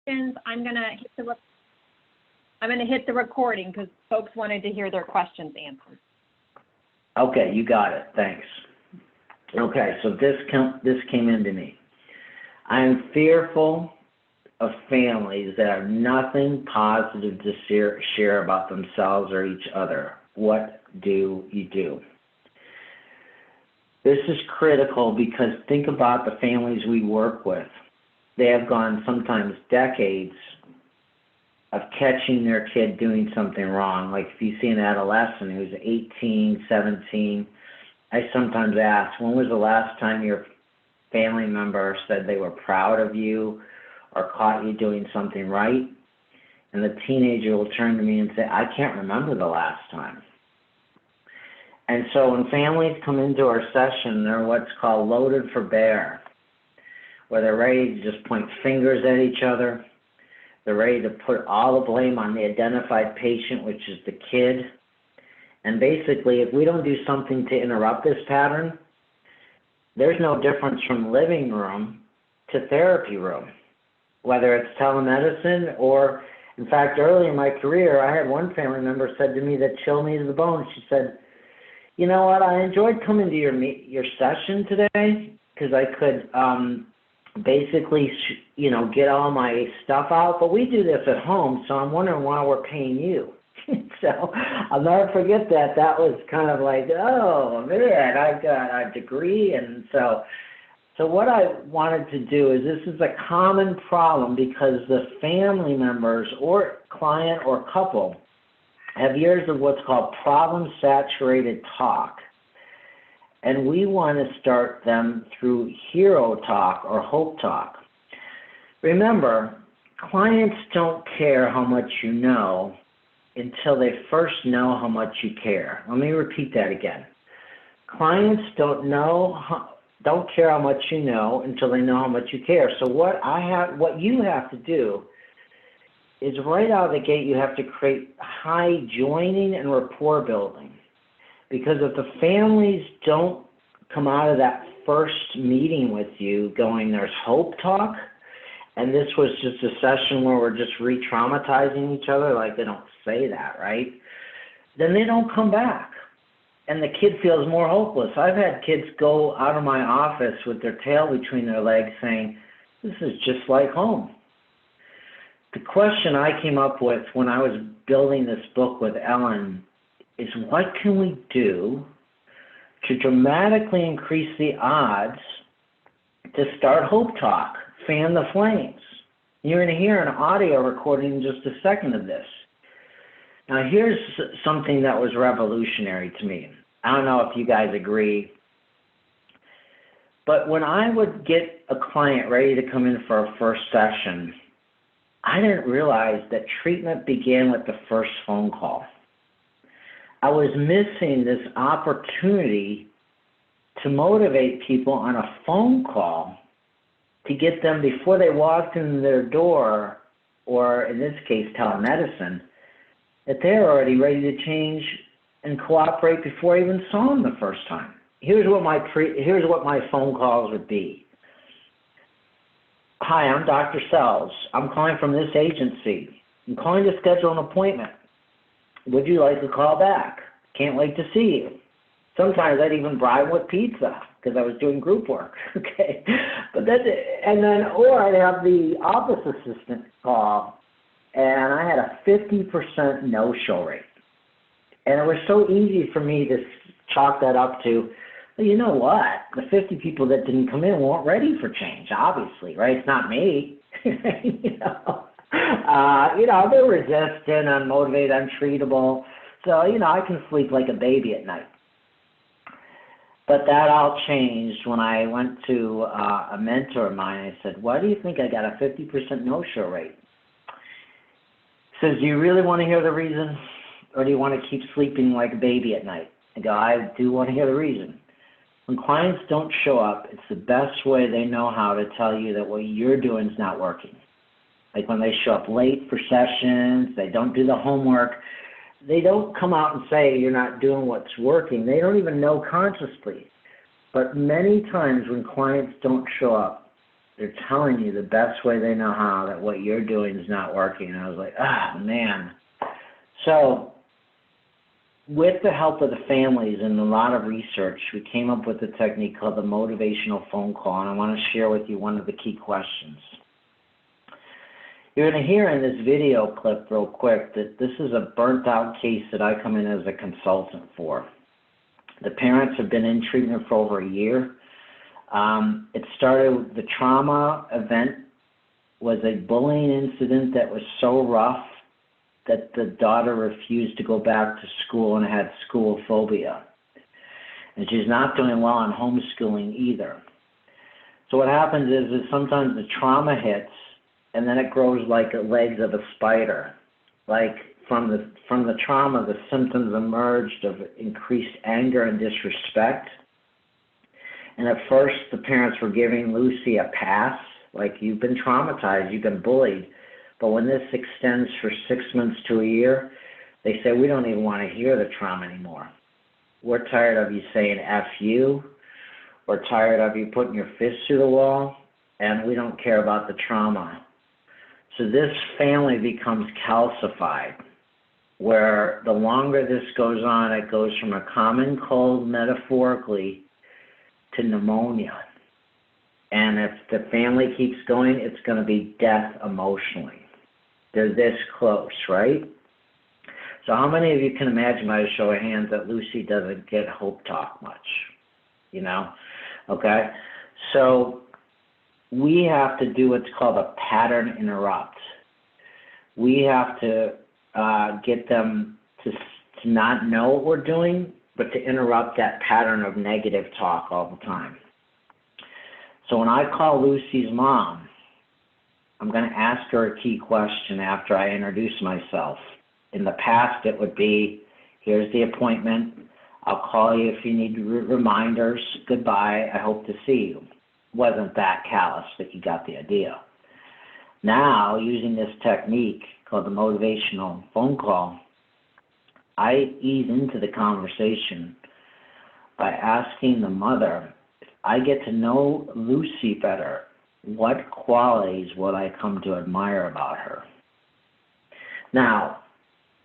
questions, I'm going to hit the recording because folks wanted to hear their questions answered. Okay, you got it. Thanks. Okay, so this came into me. I am fearful of families that have nothing positive to share about themselves or each other. What do you do? This is critical because think about the families we work with. They have gone sometimes decades of catching their kid doing something wrong. Like if you see an adolescent who's 18, 17, I sometimes ask, when was the last time your family member said they were proud of you or caught you doing something right? And the teenager will turn to me and say, I can't remember the last time. And so when families come into our session, they're what's called loaded for bear, where they're ready to just point fingers at each other. They're ready to put all the blame on the identified patient, which is the kid. And basically, if we don't do something to interrupt this pattern, there's no difference from living room to therapy room, whether it's telemedicine or, in fact, early in my career, I had one family member said to me that chilled me to the bone. She said, you know what, I enjoyed coming to your session today because I could basically, get all my stuff out, but we do this at home, so I'm wondering why we're paying you. So I'll never forget that. That was kind of like, oh, man, I've got a degree. And so what I wanted to do is this is a common problem because the family members or client or couple have years of what's called problem-saturated talk. And we want to start them through hero talk or hope talk. Remember, clients don't care how much you know until they first know how much you care. Let me repeat that again. Clients don't care how much you know until they know how much you care. So what you have to do is right out of the gate, you have to create high joining and rapport building. Because if the families don't come out of that first meeting with you going, there's hope talk, and this was just a session where we're just re-traumatizing each other, like they don't say that, right? Then they don't come back. And the kid feels more hopeless. I've had kids go out of my office with their tail between their legs saying, this is just like home. The question I came up with when I was building this book with Ellen is what can we do to dramatically increase the odds to start hope talk, fan the flames. You're going to hear an audio recording in just a second of this. Now here's something that was revolutionary to me. I don't know if you guys agree, but when I would get a client ready to come in for a first session, I didn't realize that treatment began with the first phone call. I was missing this opportunity to motivate people on a phone call to get them before they walked in their door, or in this case, telemedicine, that they're already ready to change and cooperate before I even saw them the first time. Here's what my phone calls would be. Hi, I'm Dr. Sells. I'm calling from this agency. I'm calling to schedule an appointment. Would you like to call back? Can't wait to see you. Sometimes I'd even bribe with pizza because I was doing group work. Okay, but that's it. Or I'd have the office assistant call, and I had a 50% no-show rate. And it was so easy for me to chalk that up to, well, you know what? The 50 people that didn't come in weren't ready for change, obviously, right? It's not me. They're resistant, unmotivated, untreatable. So, I can sleep like a baby at night. But that all changed when I went to a mentor of mine. I said, why do you think I got a 50% no-show rate? He says, do you really want to hear the reason? Or do you want to keep sleeping like a baby at night? I go, I do want to hear the reason. When clients don't show up, it's the best way they know how to tell you that what you're doing is not working. Like when they show up late for sessions, they don't do the homework, they don't come out and say you're not doing what's working. They don't even know consciously. But many times when clients don't show up, they're telling you the best way they know how that what you're doing is not working. And I was like, man. So with the help of the families and a lot of research, we came up with a technique called the motivational phone call, and I want to share with you one of the key questions. You're going to hear in this video clip real quick that this is a burnt-out case that I come in as a consultant for. The parents have been in treatment for over a year. It started, the trauma event was a bullying incident that was so rough that the daughter refused to go back to school and had school phobia. And she's not doing well on homeschooling either. So what happens is sometimes the trauma hits and then it grows like the legs of a spider. Like from the trauma, the symptoms emerged of increased anger and disrespect. And at first, the parents were giving Lucy a pass, like, you've been traumatized, you've been bullied. But when this extends for 6 months to a year, they say, we don't even want to hear the trauma anymore. We're tired of you saying F you. We're tired of you putting your fist through the wall, and we don't care about the trauma. So this family becomes calcified, where the longer this goes on, it goes from a common cold, metaphorically, to pneumonia. And if the family keeps going, it's going to be death emotionally. They're this close, right? So how many of you can imagine by a show of hands that Lucy doesn't get hope talk much? You know? Okay? So we have to do what's called a pattern interrupt. We have to get them to not know what we're doing, but to interrupt that pattern of negative talk all the time. So when I call Lucy's mom, I'm going to ask her a key question after I introduce myself. In the past, it would be, here's the appointment. I'll call you if you need reminders. Goodbye. I hope to see you. Wasn't that callous, but you got the idea. Now, using this technique called the motivational phone call, I ease into the conversation by asking the mother, if I get to know Lucy better, what qualities would I come to admire about her? Now,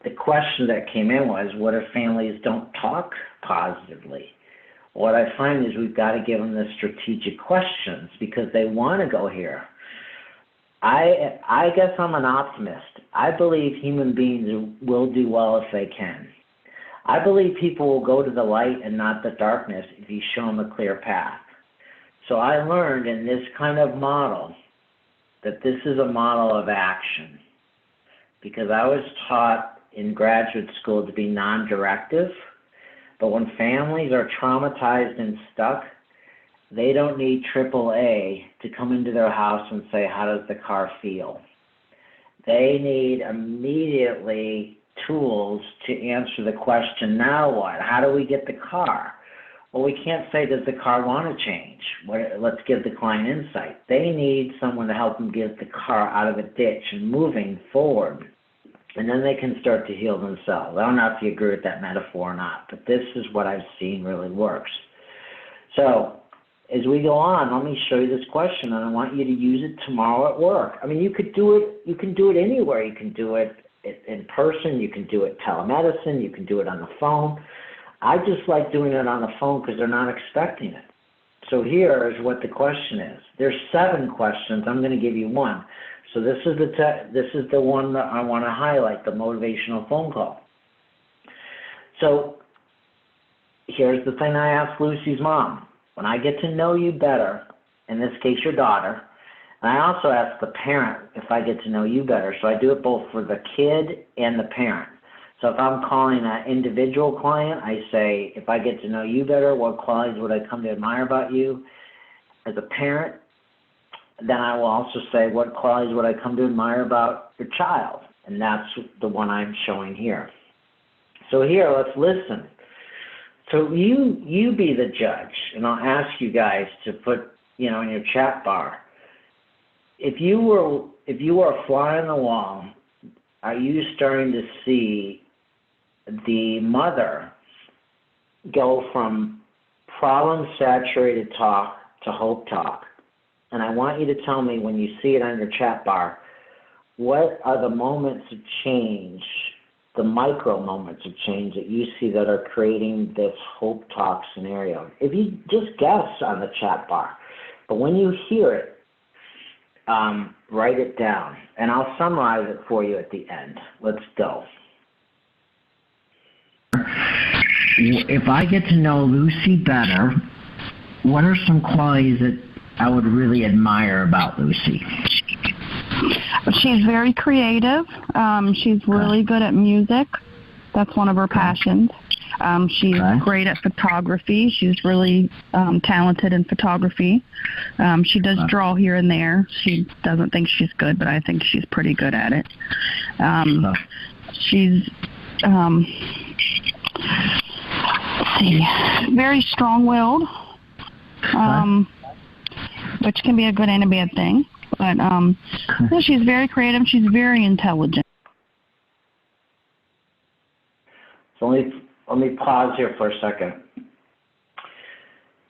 the question that came in was, what if families don't talk positively? What I find is we've got to give them the strategic questions because they want to go here. I guess I'm an optimist. I believe human beings will do well if they can. I believe people will go to the light and not the darkness if you show them a clear path. So I learned in this kind of model that this is a model of action because I was taught in graduate school to be non-directive, but when families are traumatized and stuck, they don't need AAA to come into their house and say, how does the car feel? They need immediately tools to answer the question, now what? How do we get the car? Well, we can't say, does the car want to change? Let's give the client insight. They need someone to help them get the car out of a ditch and moving forward. And then they can start to heal themselves. I don't know if you agree with that metaphor or not, but this is what I've seen really works. So as we go on, let me show you this question, and I want you to use it tomorrow at work. I mean, you can do it anywhere. You can do it in person. You can do it telemedicine. You can do it on the phone. I just like doing it on the phone because they're not expecting it. So here is what the question is. There's 7 questions. I'm going to give you one. So this is the one that I want to highlight, the motivational phone call. So here's the thing I asked Lucy's mom. When I get to know you better, in this case your daughter, and I also ask the parent if I get to know you better. So I do it both for the kid and the parent. So if I'm calling an individual client, I say, if I get to know you better, what qualities would I come to admire about you? As a parent, then I will also say, what qualities would I come to admire about your child? And that's the one I'm showing here. So here, let's listen. So you be the judge, and I'll ask you guys to put, in your chat bar, if you were a fly on the wall, are you starting to see the mother go from problem-saturated talk to hope talk? and I want you to tell me when you see it on your chat bar, what are the moments of change, the micro moments of change that you see that are creating this Hope Talk scenario? If you just guess on the chat bar, but when you hear it, write it down, and I'll summarize it for you at the end. Let's go. If I get to know Lucy better, what are some qualities that I would really admire about Lucy? She's very creative. She's really good at music. That's one of her passions. She's great at photography. She's really talented in photography. She does draw here and there. She doesn't think she's good, but I think she's pretty good at it. She's very strong-willed, which can be a good and a bad thing. But she's very creative. She's very intelligent. So let me pause here for a second.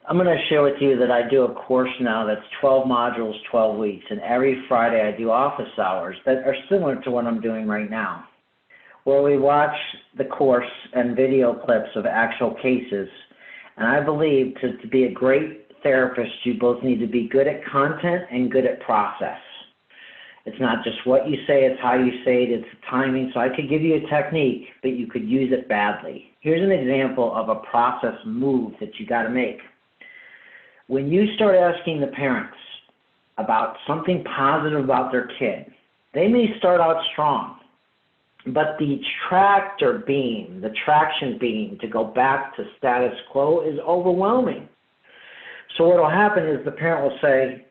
I'm going to share with you that I do a course now that's 12 modules, 12 weeks, and every Friday I do office hours that are similar to what I'm doing right now, where we watch the course and video clips of actual cases. And I believe to be a great therapist, you both need to be good at content and good at process. It's not just what you say, it's how you say it, it's timing. So I could give you a technique, but you could use it badly. Here's an example of a process move that you got to make. When you start asking the parents about something positive about their kid, they may start out strong, but the traction beam to go back to status quo is overwhelming. So what will happen is the parent will say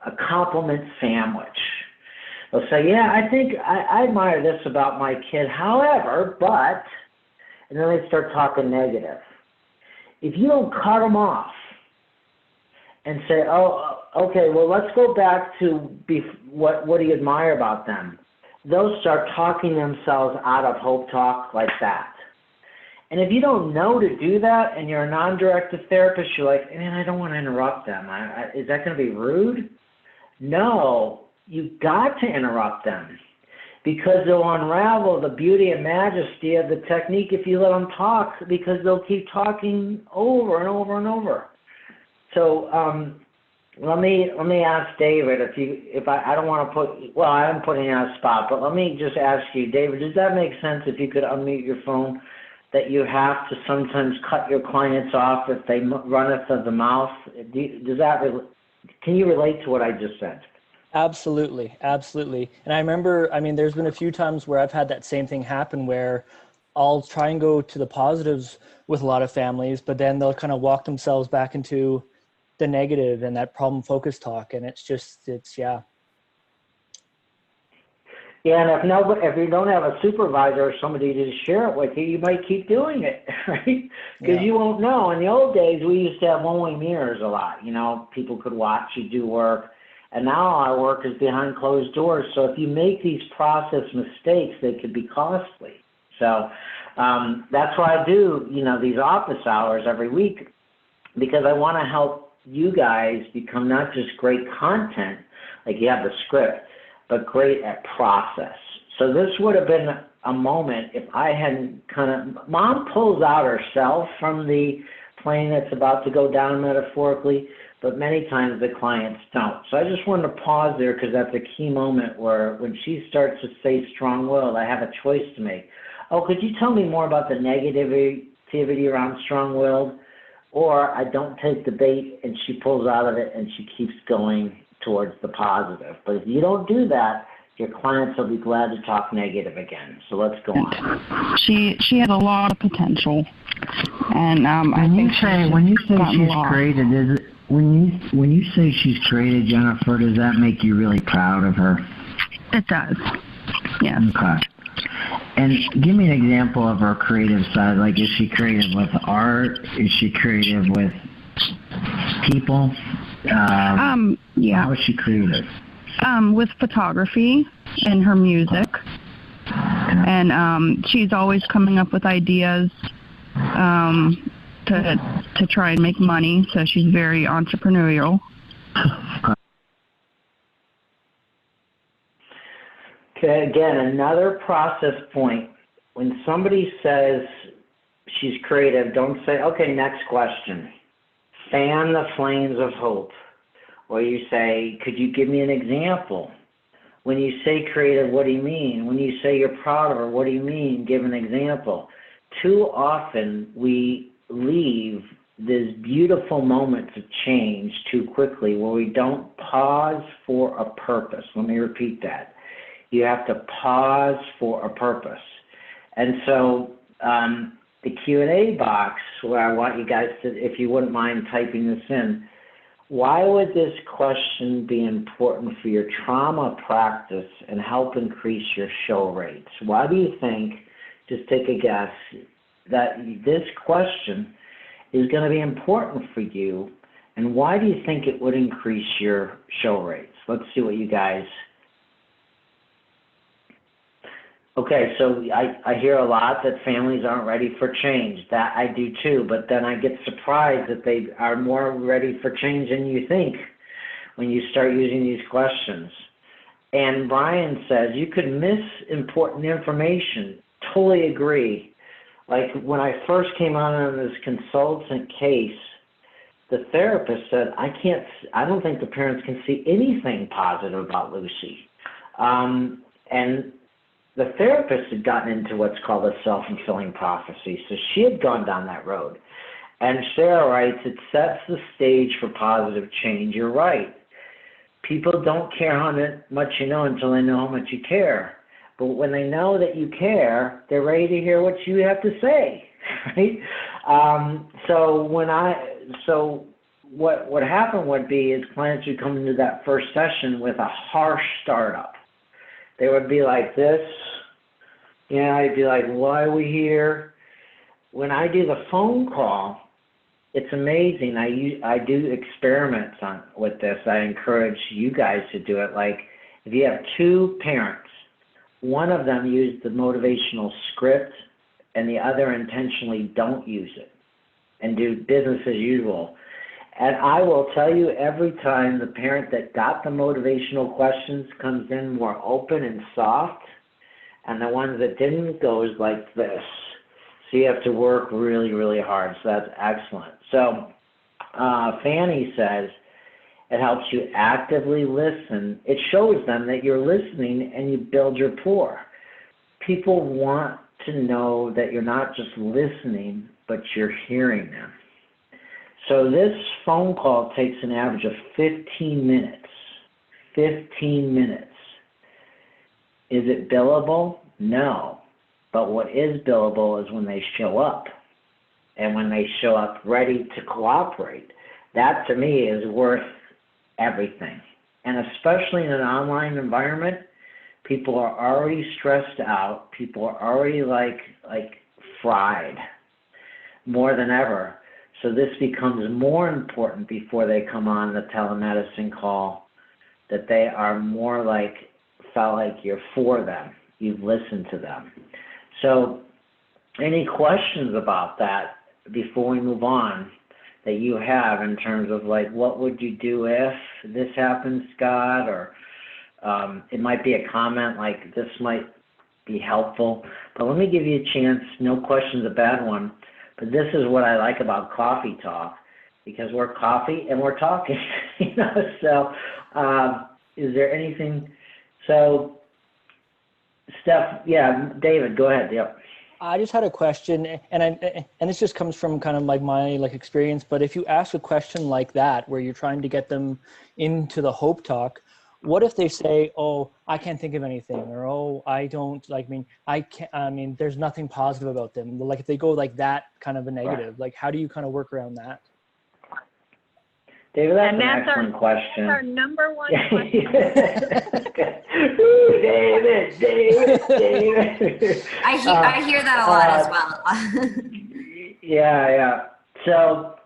a compliment sandwich. They'll say, yeah, I think I admire this about my kid, however, but, and then they start talking negative. If you don't cut them off and say, oh, okay, well, let's go back to what do you admire about them? They'll start talking themselves out of Hope Talk like that. And if you don't know to do that and you're a non-directive therapist, you're like, man, I don't want to interrupt them. Is that going to be rude? No, you got to interrupt them because they'll unravel the beauty and majesty of the technique if you let them talk, because they'll keep talking over and over and over. So let me ask David if I don't want to put, well, I am putting you on a spot, but let me just ask you, David, does that make sense if you could unmute your phone, that you have to sometimes cut your clients off if they run it to the mouth? Can you relate to what I just said? Absolutely, absolutely. And I remember, there's been a few times where I've had that same thing happen where I'll try and go to the positives with a lot of families, but then they'll kind of walk themselves back into the negative and that problem focused talk. And yeah. Yeah, and if you don't have a supervisor or somebody to share it with you, you might keep doing it, right? Because you won't know. In the old days, we used to have one-way mirrors a lot. People could watch you do work. And now our work is behind closed doors. So if you make these process mistakes, they could be costly. So that's why I do, these office hours every week, because I want to help you guys become not just great content, like you have the script, but great at process. So this would have been a moment if I hadn't Mom pulls out herself from the plane that's about to go down metaphorically, but many times the clients don't. So I just wanted to pause there because that's a key moment where when she starts to say strong-willed, I have a choice to make. Oh, could you tell me more about the negativity around strong-willed? Or I don't take the bait and she pulls out of it and she keeps going towards the positive. But if you don't do that, your clients will be glad to talk negative again. So let's go on. She has a lot of potential, and when you say she's created, is it when you say she's created, Jennifer? Does that make you really proud of her? It does. Yes. Okay. And give me an example of her creative side. Like, is she creative with art? Is she creative with people? Yeah. How is she creative? With photography and her music. And she's always coming up with ideas to try and make money, so she's very entrepreneurial. Okay, again, another process point. When somebody says she's creative, don't say, okay, next question. Fan the flames of hope. Or you say, could you give me an example? When you say creative, what do you mean? When you say you're proud of her, what do you mean? Give an example. Too often we leave these beautiful moments of change too quickly where we don't pause for a purpose. Let me repeat that. You have to pause for a purpose. And so the Q&A box, where I want you guys to, if you wouldn't mind typing this in, why would this question be important for your trauma practice and help increase your show rates? Why do you think, just take a guess, that this question is going to be important for you, and why do you think it would increase your show rates? Let's see what you guys... Okay, so I hear a lot that families aren't ready for change. That I do too, but then I get surprised that they are more ready for change than you think when you start using these questions. And Brian says, you could miss important information. Totally agree. Like when I first came on this consultant case, the therapist said, I don't think the parents can see anything positive about Lucy. And the therapist had gotten into what's called a self-fulfilling prophecy, so she had gone down that road. And Sarah writes, it sets the stage for positive change. You're right. People don't care how much you know until they know how much you care. But when they know that you care, they're ready to hear what you have to say, right? So what happened would be is clients would come into that first session with a harsh startup. They would be like this. I'd be like, why are we here? When I do the phone call, it's amazing. I do experiments with this. I encourage you guys to do it. Like if you have two parents, one of them used the motivational script and the other intentionally don't use it and do business as usual. And I will tell you, every time the parent that got the motivational questions comes in more open and soft, and the ones that didn't goes like this. So you have to work really, really hard. So that's excellent. So Fanny says, it helps you actively listen. It shows them that you're listening and you build your rapport. People want to know that you're not just listening, but you're hearing them. So this phone call takes an average of 15 minutes. 15 minutes. Is it billable? No. But what is billable is when they show up. And when they show up ready to cooperate. That to me is worth everything. And especially in an online environment, people are already stressed out. People are already like fried more than ever. So this becomes more important before they come on the telemedicine call, that they are more felt like you're for them. You've listened to them. So any questions about that before we move on that you have in terms of what would you do if this happens, Scott? Or it might be a comment like this might be helpful. But let me give you a chance. No question's a bad one. But this is what I like about Coffee Talk, because we're coffee and we're talking, So is there anything? So Steph, yeah, David, go ahead. Yep. I just had a question, and this just comes from kind of my experience. But if you ask a question like that, where you're trying to get them into the Hope Talk, what if they say, "Oh, I can't think of anything," or "Oh, I don't I can't. There's nothing positive about them." Like if they go like that, kind of a negative. Like how do you kind of work around that? David, that's an excellent question. That's our number one question. Ooh, David. I hear that a lot as well. Yeah. So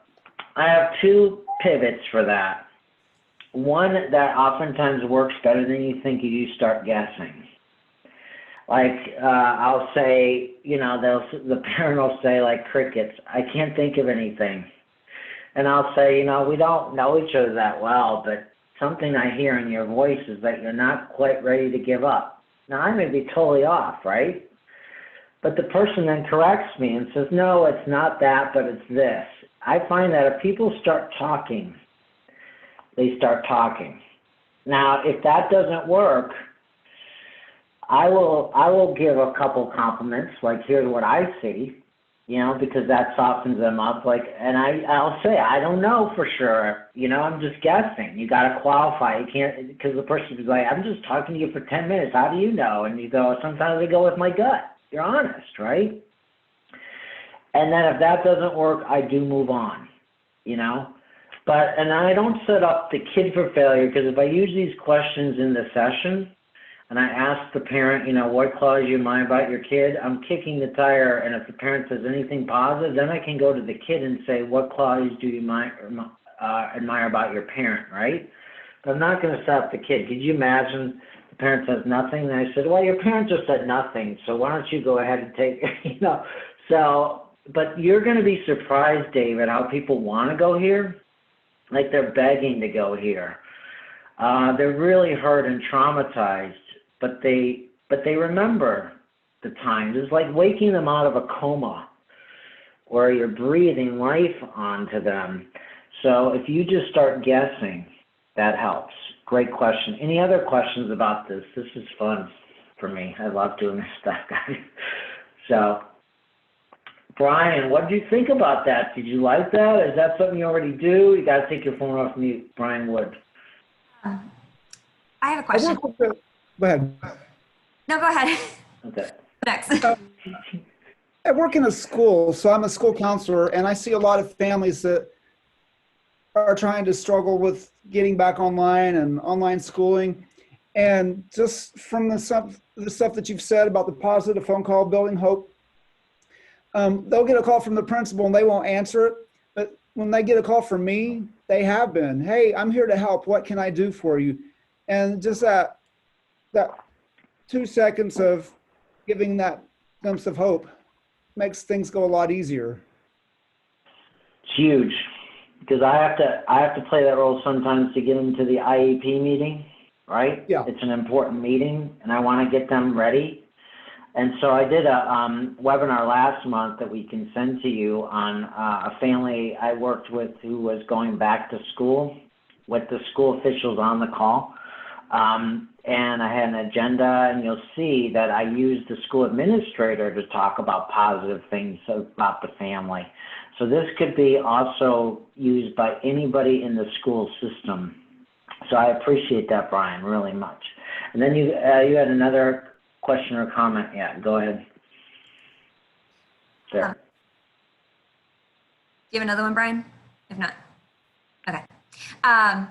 I have two pivots for that. One that oftentimes works better than you think if you start guessing. I'll say, the parent will say like crickets, I can't think of anything. And I'll say, we don't know each other that well, but something I hear in your voice is that you're not quite ready to give up. Now, I may be totally off, right? But the person then corrects me and says, no, it's not that, but it's this. I find that if people start talking, they start talking. Now, if that doesn't work, I will give a couple compliments, like here's what I see, you know, because that softens them up. Like, and I'll say I don't know for sure, you know, I'm just guessing. You got to qualify. You can't, because the person is like, I'm just talking to you for 10 minutes. How do you know? And you go, sometimes I go with my gut. You're honest, right? And then if that doesn't work, I do move on, you know. But, and I don't set up the kid for failure, because if I use these questions in the session and I ask the parent, you know, what clouds your mind about your kid, I'm kicking the tire. And if the parent says anything positive, then I can go to the kid and say, what qualities do you admire about your parent, right? But I'm not going to set up the kid. Could you imagine the parent says nothing? And I said, well, your parent just said nothing, so why don't you go ahead and take, you know. So, but you're going to be surprised, David, how people want to go here. Like they're begging to go here. They're really hurt and traumatized, but they remember the times. It's like waking them out of a coma where you're breathing life onto them. So if you just start guessing, that helps. Great question. Any other questions about this? This is fun for me. I love doing this stuff, guys. So, Brian, what did you think about that? Did you like that? Is that something you already do? You got to take your phone off mute, Brian Wood. I have a question. Go ahead. No, go ahead. Okay. Next. I work in a school, so I'm a school counselor, and I see a lot of families that are trying to struggle with getting back online and online schooling. And just from the stuff that you've said about the positive phone call, building hope, they'll get a call from the principal and they won't answer it. But when they get a call from me, they have been, hey, I'm here to help. What can I do for you? And just that 2 seconds of giving that glimpse of hope makes things go a lot easier. It's huge, because I have to play that role sometimes to get into the IEP meeting, right? Yeah. It's an important meeting, and I want to get them ready. And so I did a webinar last month that we can send to you on a family I worked with who was going back to school with the school officials on the call. And I had an agenda, and you'll see that I used the school administrator to talk about positive things about the family. So this could be also used by anybody in the school system. So I appreciate that, Brian, really much. And then you had another question or comment. Yeah, go ahead. Sure. Do you have another one, Brian? If not, okay. I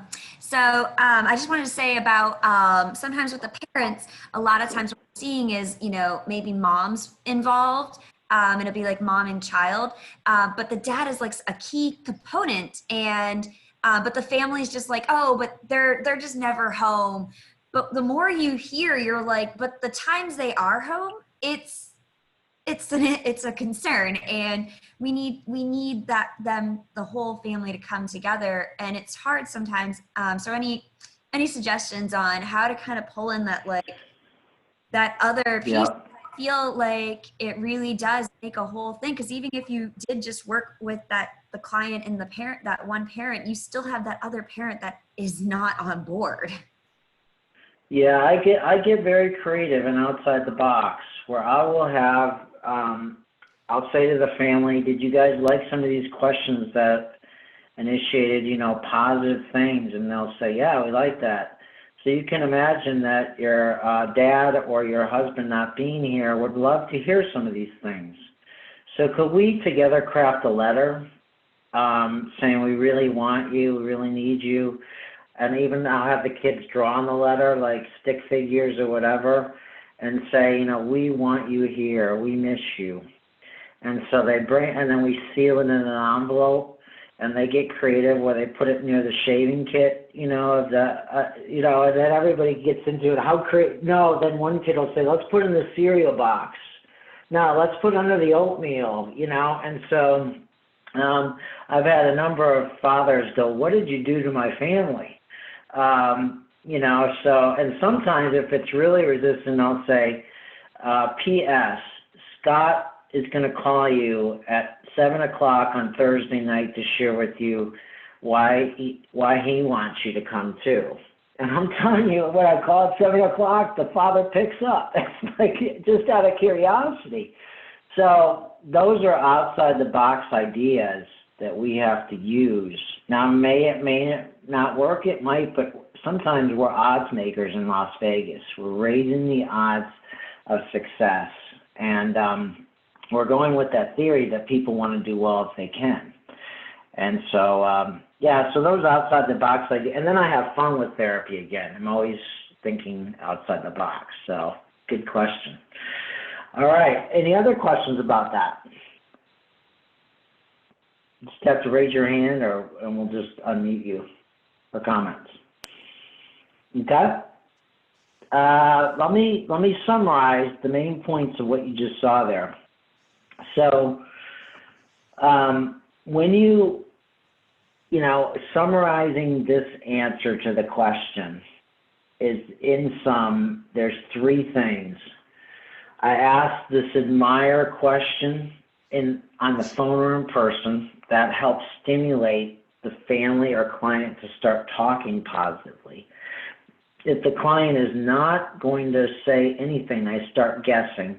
just wanted to say about sometimes with the parents, a lot of times what we're seeing is, you know, maybe mom's involved. It'll be like mom and child, but the dad is like a key component, and but the family's just like, oh, but they're just never home. But the more you hear, you're like, but the times they are home, it's a concern, and we need the whole family to come together, and it's hard sometimes. So any suggestions on how to kind of pull in that other piece? Yeah. I feel like it really does make a whole thing, because even if you did just work with the client and the parent, that one parent, you still have that other parent that is not on board. Yeah, I get very creative and outside the box, where I will have I'll say to the family, did you guys like some of these questions that initiated, you know, positive things? And they'll say, yeah, we like that. So you can imagine that your dad or your husband not being here would love to hear some of these things. So could we together craft a letter saying we really want you, we really need you, and even I'll have the kids draw on the letter, like stick figures or whatever, and say, you know, we want you here, we miss you. And so and then we seal it in an envelope, and they get creative where they put it near the shaving kit, you know, of you know, and then everybody gets into it. No, then one kid will say, let's put it in the cereal box. No, let's put it under the oatmeal, you know. And so I've had a number of fathers go, what did you do to my family? You know, so, and sometimes if it's really resistant, I'll say, P.S. Scott is going to call you at 7 o'clock on Thursday night to share with you why he wants you to come too. And I'm telling you, when I call at 7 o'clock, the father picks up. It's like just out of curiosity. So those are outside the box ideas that we have to use. Now, may not work, it might, but sometimes we're odds makers in Las Vegas. We're raising the odds of success. And we're going with that theory that people want to do well if they can. And so, so those outside the box ideas. And then I have fun with therapy again. I'm always thinking outside the box. So good question. All right. Any other questions about that? You just have to raise your hand and we'll just unmute you for comments. Okay? Let me summarize the main points of what you just saw there. So when you summarizing this answer to the question is, in sum, there's three things. I asked this admire question on the phone or in person. That helps stimulate the family or client to start talking positively. If the client is not going to say anything, I start guessing,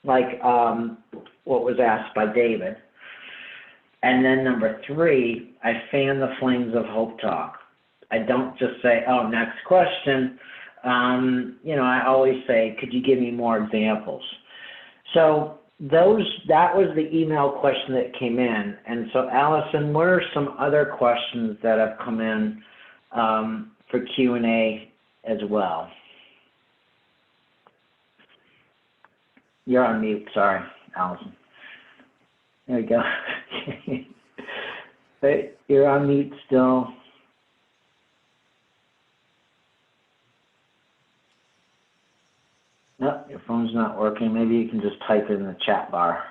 like what was asked by David. And then number three, I fan the flames of hope talk. I don't just say, oh, next question. I always say, could you give me more examples? So that was the email question that came in. And so, Allison, what are some other questions that have come in for Q&A as well? You're on mute. Sorry, Allison. There you go. You're on mute still. Nope, your phone's not working. Maybe you can just type it in the chat bar.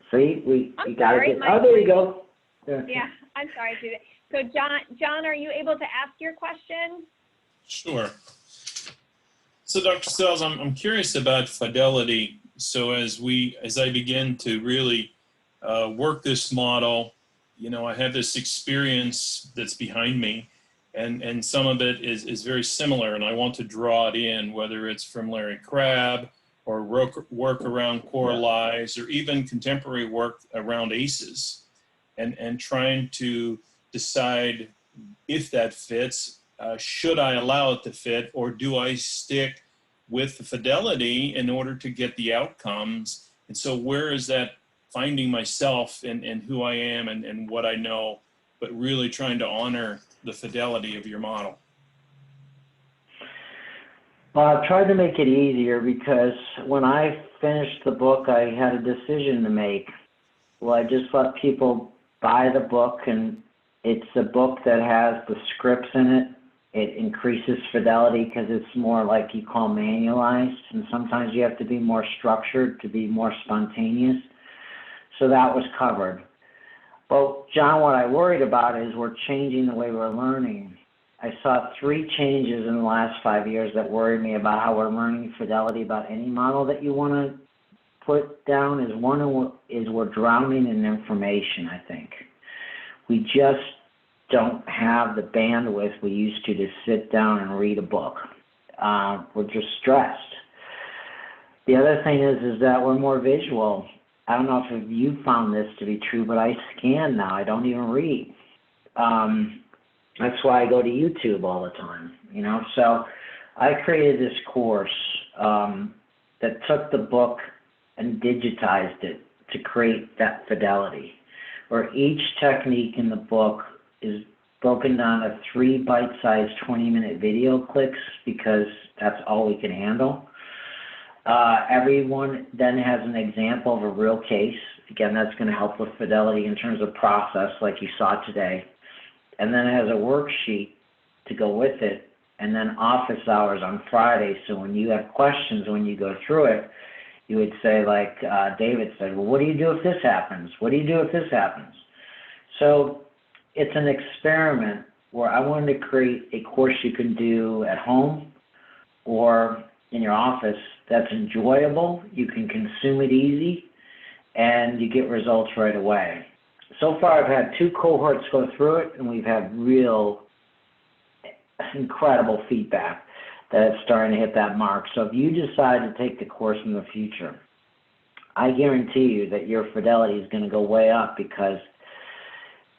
See, we got to get. Oh, there you go. Yeah, I'm sorry, Judith. So, John, are you able to ask your question? Sure. So, Dr. Sells, I'm curious about fidelity. So, as I begin to really work this model, I have this experience that's behind me. And some of it is very similar, and I want to draw it in, whether it's from Larry Crabb or work around core lies, or even contemporary work around ACEs, and trying to decide if that fits. Should I allow it to fit, or do I stick with the fidelity in order to get the outcomes? And so where is that finding myself in who I am and what I know, but really trying to honor the fidelity of your model? Well, I've tried to make it easier because when I finished the book, I had a decision to make. Well, I just let people buy the book, and it's a book that has the scripts in it. It increases fidelity because it's more like you call manualized, and sometimes you have to be more structured to be more spontaneous. So that was covered. Well, John, what I worried about is we're changing the way we're learning. I saw 3 changes in the last 5 years that worried me about how we're learning fidelity about any model that you want to put down. One is we're drowning in information, I think. We just don't have the bandwidth we used to sit down and read a book. We're just stressed. The other thing is that we're more visual. I don't know if you found this to be true, but I scan now. I don't even read. That's why I go to YouTube all the time, So I created this course that took the book and digitized it to create that fidelity, where each technique in the book is broken down to 3 bite-sized 20-minute video clips because that's all we can handle. Everyone then has an example of a real case. Again, that's going to help with fidelity in terms of process like you saw today. And then it has a worksheet to go with it, and then office hours on Friday. So when you have questions, when you go through it, you would say, like David said, well, what do you do if this happens? What do you do if this happens? So it's an experiment where I wanted to create a course you can do at home or in your office that's enjoyable, you can consume it easy, and you get results right away. So far, I've had 2 cohorts go through it, and we've had real incredible feedback that it's starting to hit that mark. So if you decide to take the course in the future, I guarantee you that your fidelity is going to go way up, because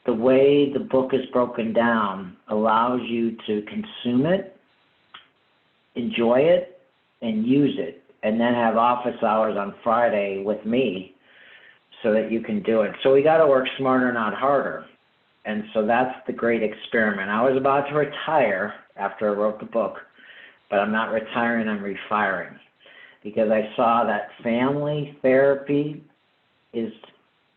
the way the book is broken down allows you to consume it, enjoy it, and use it, and then have office hours on Friday with me so that you can do it. So we got to work smarter, not harder. And so that's the great experiment. I was about to retire after I wrote the book, but I'm not retiring, I'm refiring, because I saw that family therapy is,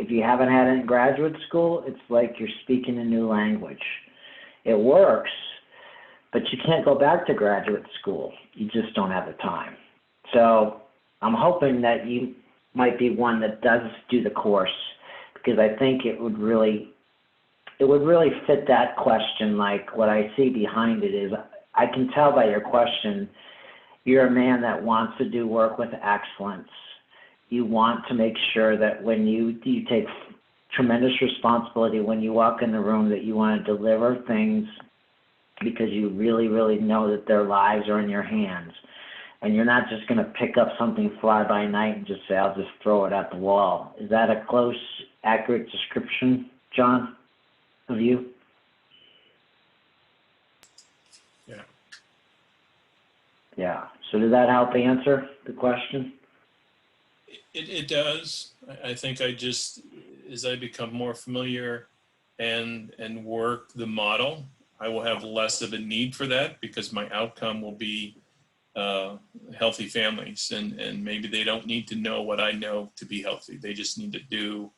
if you haven't had it in graduate school, it's like you're speaking a new language. It works, but you can't go back to graduate school. You just don't have the time. So I'm hoping that you might be one that does do the course, because I think it would really fit that question. Like, what I see behind it is, I can tell by your question, you're a man that wants to do work with excellence. You want to make sure that when you take tremendous responsibility when you walk in the room, that you want to deliver things because you really, really know that their lives are in your hands. And you're not just going to pick up something fly by night and just say, I'll just throw it at the wall. Is that a close, accurate description, John, of you? Yeah. Yeah. So did that help answer the question? It does. I think I just, as I become more familiar and work the model, I will have less of a need for that, because my outcome will be healthy families, and maybe they don't need to know what I know to be healthy. They just need to do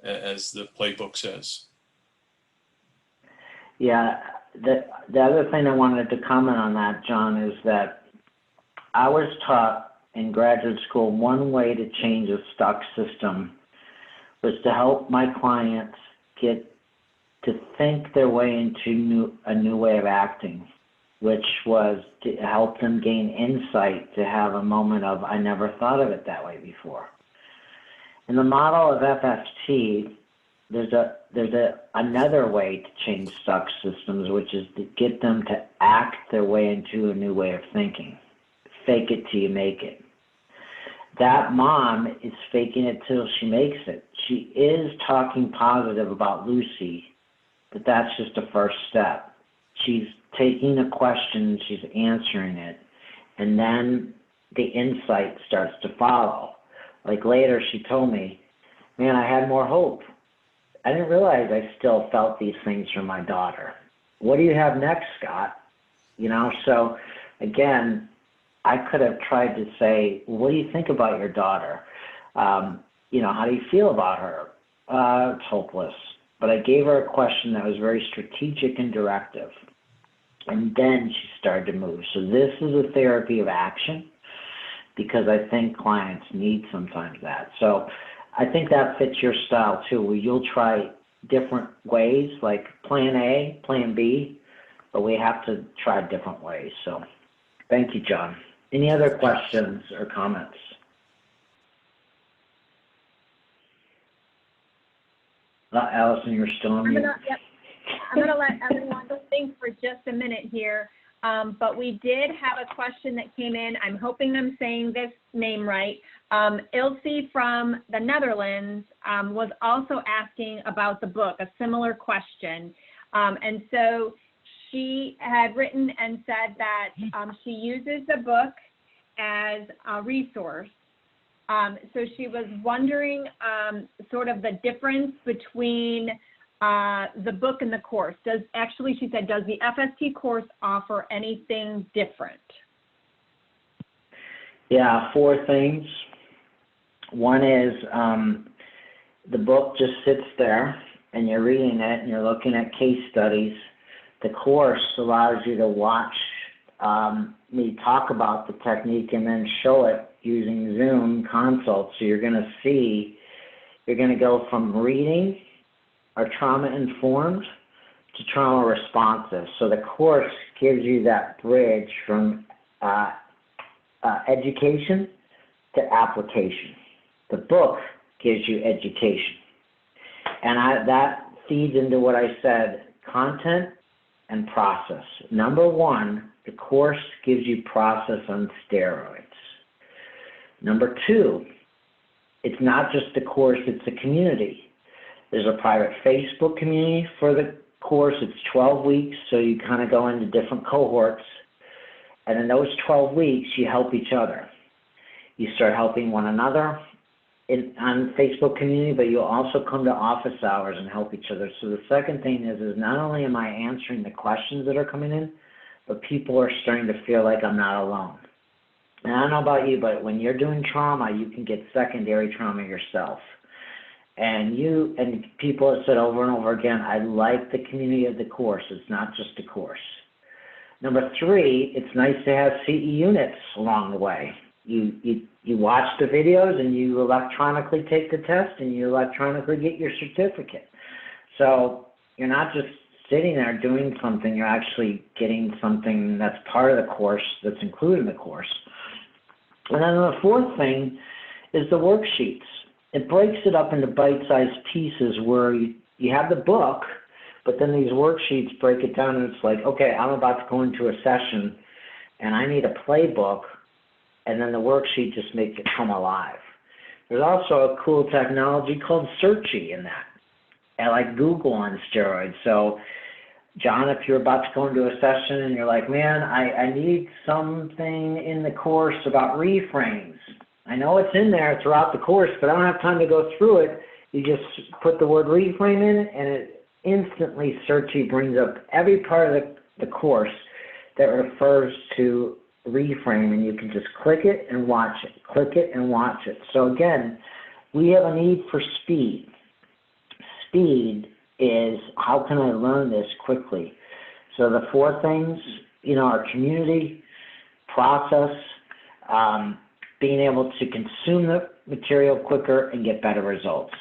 as the playbook says. Yeah, the other thing I wanted to comment on that, John, is that I was taught in graduate school one way to change a stuck system was to help my clients get to think their way into a new way of acting, which was to help them gain insight, to have a moment of, I never thought of it that way before. In the model of FFT, there's another way to change stuck systems, which is to get them to act their way into a new way of thinking. Fake it till you make it. That mom is faking it till she makes it. She is talking positive about Lucy, but that's just a first step. She's taking a question, she's answering it, and then the insight starts to follow. Like later she told me, man, I had more hope. I didn't realize I still felt these things from my daughter. What do you have next, Scott? You know, so again, I could have tried to say, well, what do you think about your daughter? You know, how do you feel about her? It's hopeless. But I gave her a question that was very strategic and directive. And then she started to move. So this is a therapy of action, because I think clients need sometimes that. So I think that fits your style too, where you'll try different ways, like plan A, plan B, but we have to try different ways. So thank you, John. Any other questions or comments? Allison, you're still on mute. I'm going to let everyone think for just a minute here. But we did have a question that came in. I'm hoping I'm saying this name right. Ilse from the Netherlands was also asking about the book, a similar question. And so she had written and said that she uses the book as a resource. So she was wondering sort of the difference between the book and the course. She said, does the FST course offer anything different? Yeah, 4 things. One is the book just sits there and you're reading it and you're looking at case studies. The course allows you to watch me talk about the technique and then show it using Zoom consults. So you're going to go from reading or trauma-informed to trauma responsive. So the course gives you that bridge from education to application. The book gives you education. And that feeds into what I said, content and process. Number one, the course gives you process on steroids. Number two, it's not just a course, it's a community. There's a private Facebook community for the course. It's 12 weeks, so you kind of go into different cohorts. And in those 12 weeks, you help each other. You start helping one another on Facebook community, but you'll also come to office hours and help each other. So the second thing is not only am I answering the questions that are coming in, but people are starting to feel like I'm not alone. And I don't know about you, but when you're doing trauma, you can get secondary trauma yourself. And people have said over and over again, I like the community of the course. It's not just a course. Number three, it's nice to have CE units along the way. You watch the videos and you electronically take the test and you electronically get your certificate. So you're not just sitting there doing something, you're actually getting something that's part of the course, that's included in the course. And then the fourth thing is the worksheets. It breaks it up into bite-sized pieces where you have the book, but then these worksheets break it down and it's like, okay, I'm about to go into a session and I need a playbook, and then the worksheet just makes it come alive. There's also a cool technology called Searchy in that, and like Google on steroids. So John, if you're about to go into a session and you're like, man, I need something in the course about reframes. I know it's in there throughout the course, but I don't have time to go through it. You just put the word reframe in and it instantly Searchy brings up every part of the course that refers to reframe, and you can just click it and watch it, click it and watch it. So again, we have a need for speed. Speed is how can I learn this quickly? So the four things, our community, process, being able to consume the material quicker and get better results.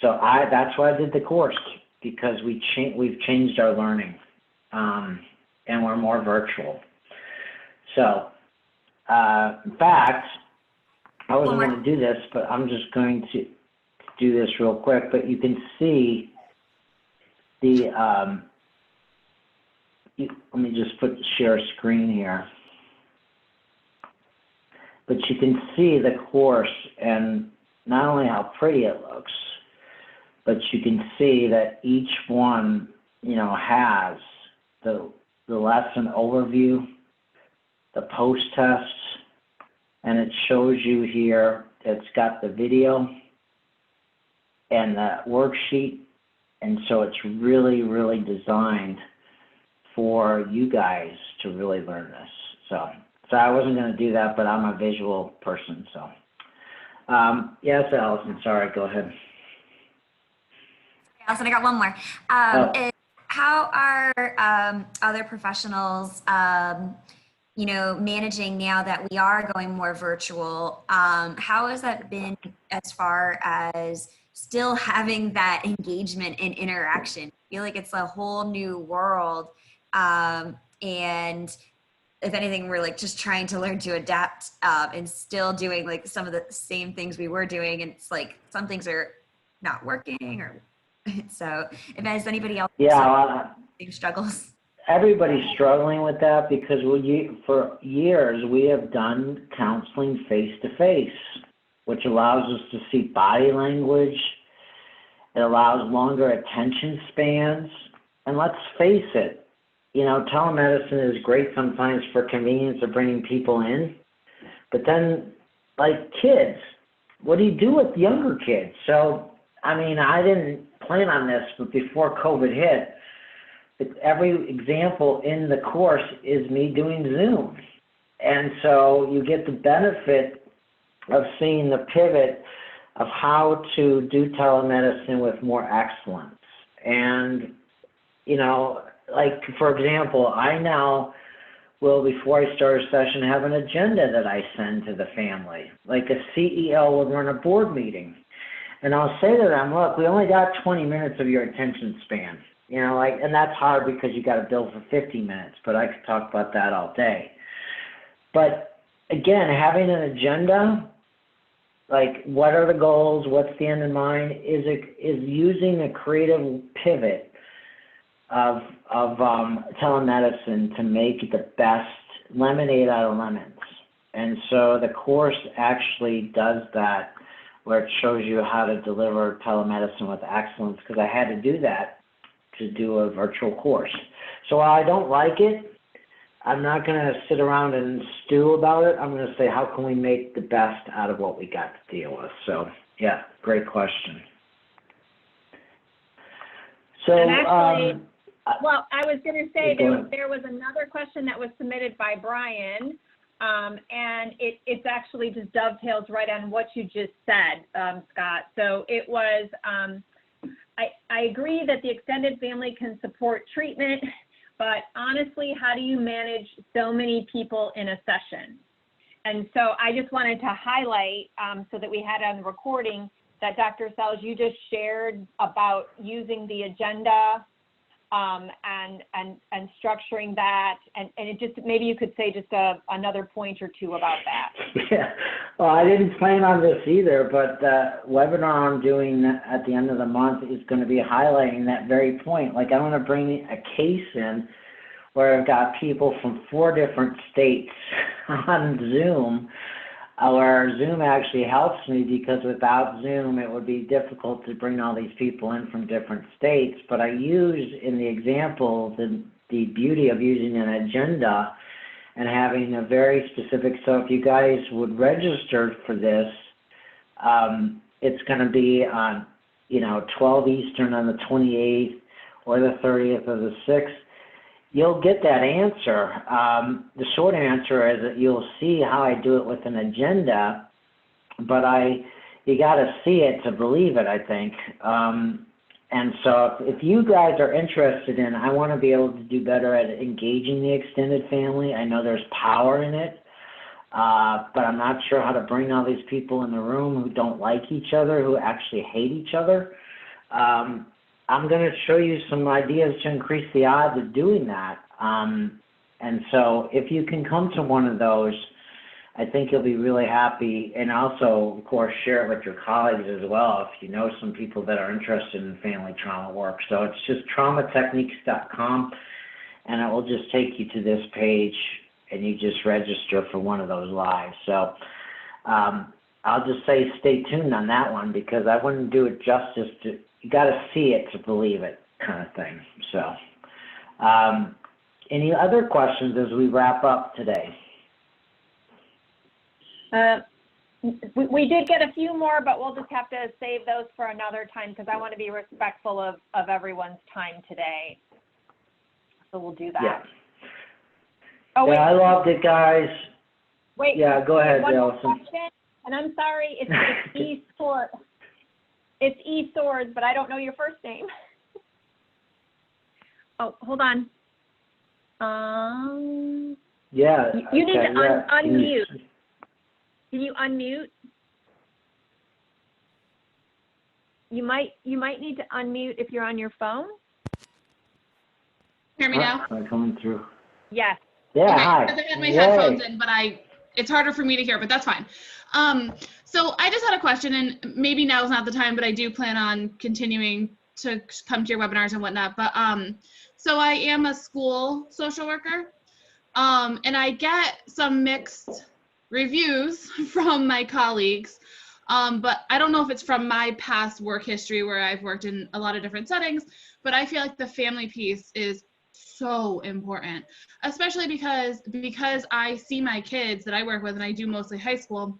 So that's why I did the course, because we've changed our learning, and we're more virtual. So, in fact, I wasn't going to do this, but I'm just going to do this real quick. But you can see the, let me just share screen here. But you can see the course and not only how pretty it looks, but you can see that each one, has the lesson overview, the post-tests, and it shows you here, it's got the video and the worksheet, and so it's really, really designed for you guys to really learn this. So I wasn't going to do that, but I'm a visual person, so. Yes, Allison, sorry, go ahead. Allison, I got one more. How are other professionals, managing now that we are going more virtual? How has that been as far as still having that engagement and interaction? I feel like it's a whole new world. And if anything, we're like just trying to learn to adapt and still doing like some of the same things we were doing. And it's like some things are not working or so. If there's anybody else, same struggles. Everybody's struggling with that because for years we have done counseling face-to-face, which allows us to see body language. It allows longer attention spans. And let's face it, telemedicine is great sometimes for convenience of bringing people in. But then, like kids, what do you do with younger kids? So, I didn't plan on this, but before COVID hit, every example in the course is me doing Zoom. And so you get the benefit of seeing the pivot of how to do telemedicine with more excellence. And, like, for example, I now will, before I start a session, have an agenda that I send to the family. Like a CEO would run a board meeting. And I'll say to them, look, we only got 20 minutes of your attention span. You know, like, and that's hard because you got to bill for 50 minutes, but I could talk about that all day. But again, having an agenda, like what are the goals, what's the end in mind, is using a creative pivot of telemedicine to make the best lemonade out of lemons. And so the course actually does that, where it shows you how to deliver telemedicine with excellence, because I had to do that to do a virtual course. So while I don't like it, I'm not going to sit around and stew about it. I'm going to say, how can we make the best out of what we got to deal with? So, yeah, great question. So, and actually, well, I was going to say there was another question that was submitted by Brian, and it's actually just dovetails right on what you just said, Scott. So it was, I agree that the extended family can support treatment, but honestly, how do you manage so many people in a session? And so I just wanted to highlight, so that we had on the recording, that Dr. Sells, you just shared about using the agenda and structuring that, and it just, maybe you could say just another point or two about that. Yeah, well, I didn't plan on this either, but the webinar I'm doing at the end of the month is going to be highlighting that very point. Like, I want to bring a case in where I've got people from 4 different states on Zoom, where Zoom actually helps me, because without Zoom it would be difficult to bring all these people in from different states. But I use in the example the beauty of using an agenda and having a very specific, so if you guys would register for this, it's going to be on 12 Eastern on the 28th or the 30th or the 6th. You'll get that answer. The short answer is that you'll see how I do it with an agenda, but you got to see it to believe it, I think. And so if you guys are interested in, I want to be able to do better at engaging the extended family. I know there's power in it, but I'm not sure how to bring all these people in the room who don't like each other, who actually hate each other. I'm going to show you some ideas to increase the odds of doing that. And so if you can come to one of those, I think you'll be really happy. And also, of course, share it with your colleagues as well if you know some people that are interested in family trauma work. So it's just traumatechniques.com, and it will just take you to this page, and you just register for one of those lives. So I'll just say stay tuned on that one, because I wouldn't do it justice to, you got to see it to believe it, kind of thing. So any other questions as we wrap up today? We did get a few more, but we'll just have to save those for another time, because I want to be respectful of everyone's time today. So we'll do that. Yeah. Oh, wait. Yeah, I loved it, guys. Wait. Yeah, go ahead, one more Allison. question, and I'm sorry, it's eSword. It's eSwords, but I don't know your first name. Oh, hold on. Yeah. You need to yeah. unmute. Can you unmute? You might need to unmute if you're on your phone. Hear me now? Am I coming through? Yes. Yeah, okay, hi. because I had my headphones in, but it's harder for me to hear, but that's fine. So I just had a question, and maybe now is not the time, but I do plan on continuing to come to your webinars and whatnot. But so I am a school social worker, and I get some mixed reviews from my colleagues, but I don't know if it's from my past work history where I've worked in a lot of different settings, but I feel like the family piece is so important, especially because I see my kids that I work with, and I do mostly high school,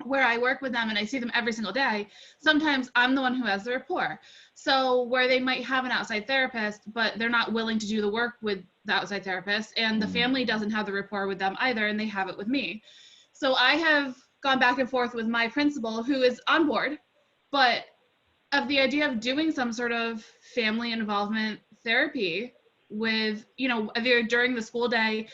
where I work with them and I see them every single day. Sometimes I'm the one who has the rapport. So where they might have an outside therapist, but they're not willing to do the work with the outside therapist, and the family doesn't have the rapport with them either, and they have it with me. So I have gone back and forth with my principal, who is on board, but of the idea of doing some sort of family involvement therapy with, either during the school day,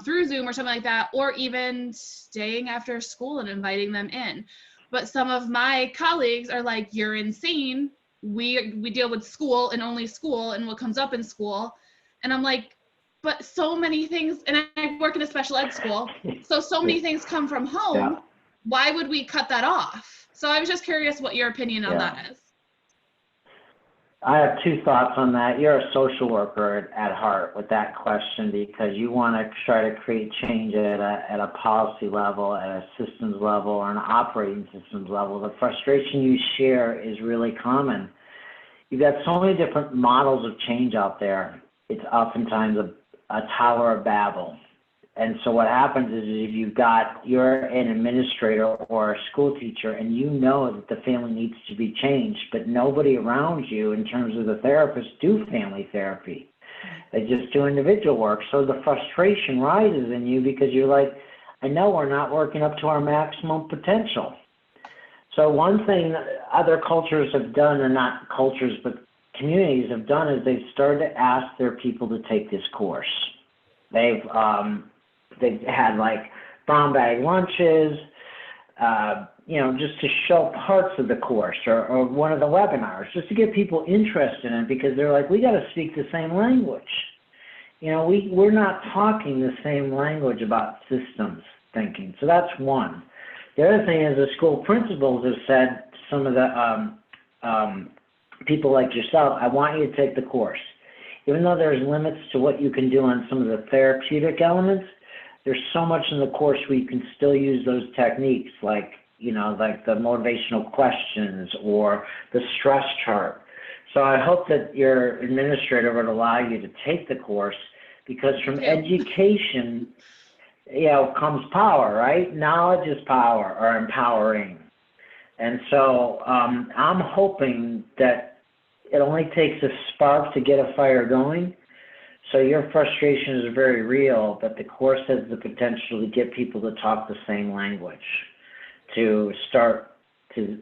through Zoom or something like that, or even staying after school and inviting them in. But some of my colleagues are like, you're insane. we deal with school and only school and what comes up in school. And I'm like, but so many things, and I work in a special ed school, so many things come from home. Yeah. Why would we cut that off? So I was just curious what your opinion on that is. I have two thoughts on that. You're a social worker at heart with that question, because you want to try to create change at a policy level, at a systems level, or an operating systems level. The frustration you share is really common. You've got so many different models of change out there. It's oftentimes a Tower of Babel. And so what happens is if you're an administrator or a school teacher and you know that the family needs to be changed, but nobody around you in terms of the therapists do family therapy. They just do individual work. So the frustration rises in you because you're like, I know we're not working up to our maximum potential. So one thing other cultures have done, and not cultures, but communities have done, is they've started to ask their people to take this course. They've had like brown bag lunches, just to show parts of the course or one of the webinars, just to get people interested in it, because they're like, we got to speak the same language. We're not talking the same language about systems thinking. So that's one. The other thing is the school principals have said, some of the people like yourself, I want you to take the course. Even though there's limits to what you can do on some of the therapeutic elements, there's so much in the course where you can still use those techniques, like the motivational questions or the stress chart. So I hope that your administrator would allow you to take the course, because from education, comes power, right? Knowledge is power, or empowering. And so I'm hoping that it only takes a spark to get a fire going. So your frustration is very real, but the course has the potential to get people to talk the same language, to start to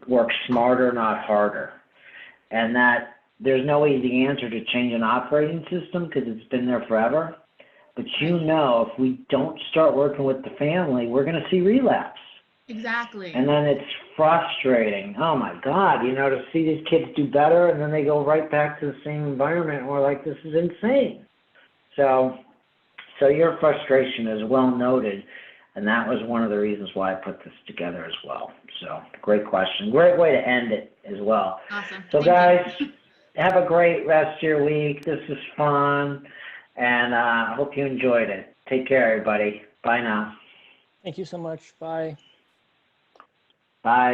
work smarter, not harder. And that there's no easy answer to change an operating system, because it's been there forever. But if we don't start working with the family, we're going to see relapse. Exactly. And then it's frustrating. Oh my God, to see these kids do better and then they go right back to the same environment, and we're like, this is insane. So your frustration is well noted, and that was one of the reasons why I put this together as well. So great question. Great way to end it as well. Awesome. So guys, have a great rest of your week. This is fun, and I hope you enjoyed it. Take care, everybody. Bye now. Thank you so much. Bye. Bye.